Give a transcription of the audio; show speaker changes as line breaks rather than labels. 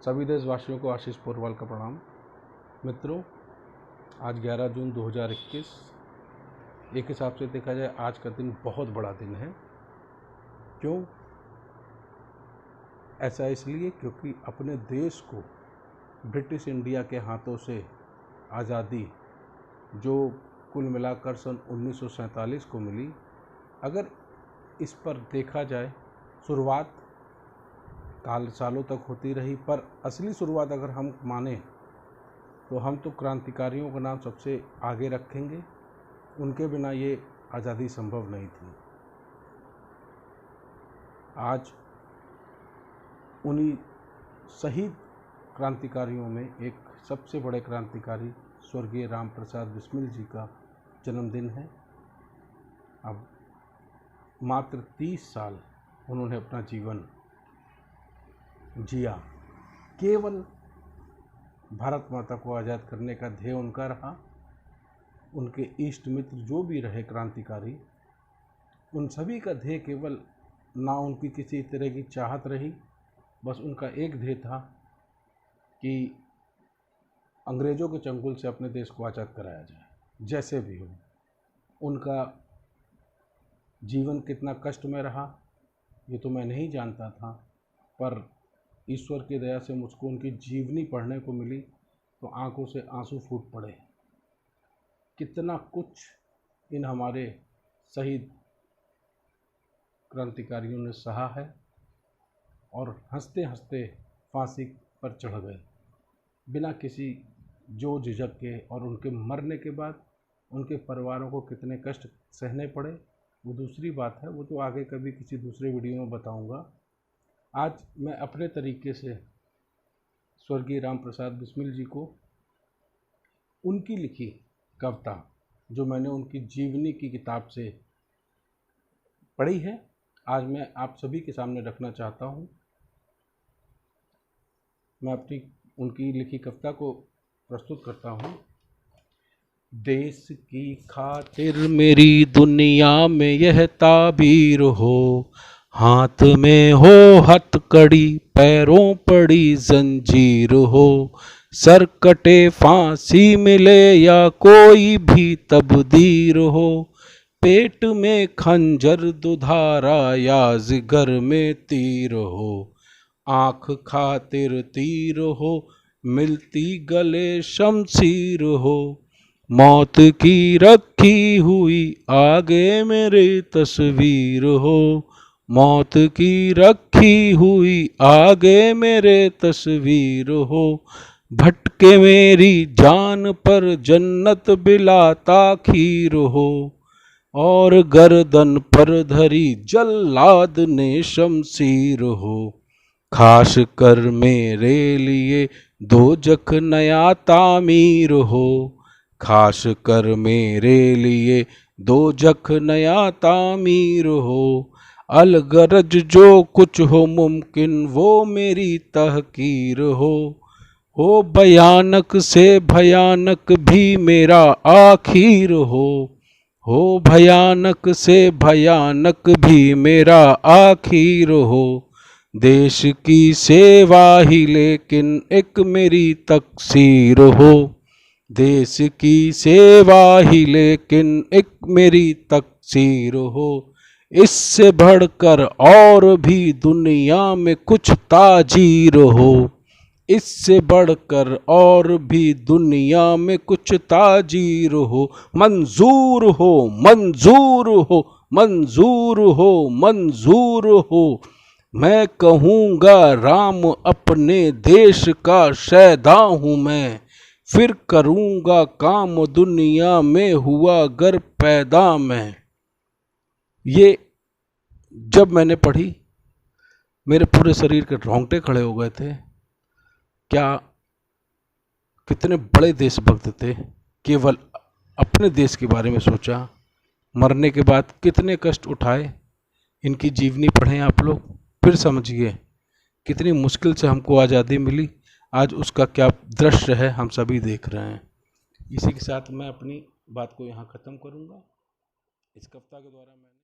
सभी देशवासियों को आशीष पोरवाल का प्रणाम। मित्रों, आज 11 जून 2021, एक हिसाब से देखा जाए आज का दिन बहुत बड़ा दिन है। क्यों ऐसा? इसलिए क्योंकि अपने देश को ब्रिटिश इंडिया के हाथों से आज़ादी जो कुल मिलाकर सन 1947 को मिली, अगर इस पर देखा जाए शुरुआत सालों तक होती रही, पर असली शुरुआत अगर हम माने तो हम तो क्रांतिकारियों का नाम सबसे आगे रखेंगे। उनके बिना ये आज़ादी संभव नहीं थी। आज उन्हीं शहीद क्रांतिकारियों में एक सबसे बड़े क्रांतिकारी स्वर्गीय राम प्रसाद बिस्मिल जी का जन्मदिन है। अब मात्र 30 साल उन्होंने अपना जीवन जिया। केवल भारत माता को आज़ाद करने का ध्येय उनका रहा। उनके इष्ट मित्र जो भी रहे क्रांतिकारी, उन सभी का ध्येय केवल ना उनकी किसी तरह की चाहत रही, बस उनका एक ध्येय था कि अंग्रेज़ों के चंगुल से अपने देश को आज़ाद कराया जाए, जैसे भी हो। उनका जीवन कितना कष्टमय रहा ये तो मैं नहीं जानता था, पर ईश्वर की दया से मुझको उनकी जीवनी पढ़ने को मिली तो आंखों से आंसू फूट पड़े। कितना कुछ इन हमारे शहीद क्रांतिकारियों ने सहा है और हंसते हंसते फांसी पर चढ़ गए बिना किसी जो झिझक के। और उनके मरने के बाद उनके परिवारों को कितने कष्ट सहने पड़े वो दूसरी बात है, वो तो आगे कभी किसी दूसरे वीडियो में बताऊंगा। आज मैं अपने तरीके से स्वर्गीय राम प्रसाद बिस्मिल जी को उनकी लिखी कविता, जो मैंने उनकी जीवनी की किताब से पढ़ी है, आज मैं आप सभी के सामने रखना चाहता हूँ। मैं अपनी उनकी लिखी कविता को प्रस्तुत करता हूँ। देश की खातिर मेरी दुनिया में यह ताबीर हो, हाथ में हो हथकड़ी, पैरों पड़ी जंजीर हो, सर कटे फांसी मिले या कोई भी तबदीर हो, पेट में खंजर दुधारा या जिगर में तीर हो, आँख खातिर तीर हो, मिलती गले शमशीर हो, मौत की रखी हुई आगे मेरे तस्वीर हो, मौत की रखी हुई आगे मेरे तस्वीर हो, भटके मेरी जान पर जन्नत बिलाता खीर हो, और गर्दन पर धरी जल्लाद ने शमशीर हो, खास कर मेरे लिए दोजख नया तामीर हो, खास कर मेरे लिए दोजख नया तामीर हो, अलगरज जो कुछ हो मुमकिन वो मेरी तहकीर हो भयानक से भयानक भी मेरा आखिर हो भयानक से भयानक भी मेरा आखिर हो, देश की सेवा ही लेकिन एक मेरी तकसीर हो, देश की सेवा ही लेकिन एक मेरी तकसीर हो, इससे बढ़कर और भी दुनिया में कुछ ताजीर हो, इससे बढ़कर और भी दुनिया में कुछ ताजीर हो, मंजूर हो मंजूर हो मंजूर हो मंजूर हो, मैं कहूँगा राम अपने देश का शहदा हूँ मैं, फिर करूँगा काम दुनिया में हुआ अगर पैदा मैं। ये जब मैंने पढ़ी मेरे पूरे शरीर के रोंगटे खड़े हो गए थे। क्या कितने बड़े देशभक्त थे, केवल अपने देश के बारे में सोचा। मरने के बाद कितने कष्ट उठाए, इनकी जीवनी पढ़ें आप लोग, फिर समझिए कितनी मुश्किल से हमको आज़ादी मिली। आज उसका क्या दृश्य है हम सभी देख रहे हैं। इसी के साथ मैं अपनी बात को यहाँ ख़त्म करूँगा। इस कविता के द्वारा मैंने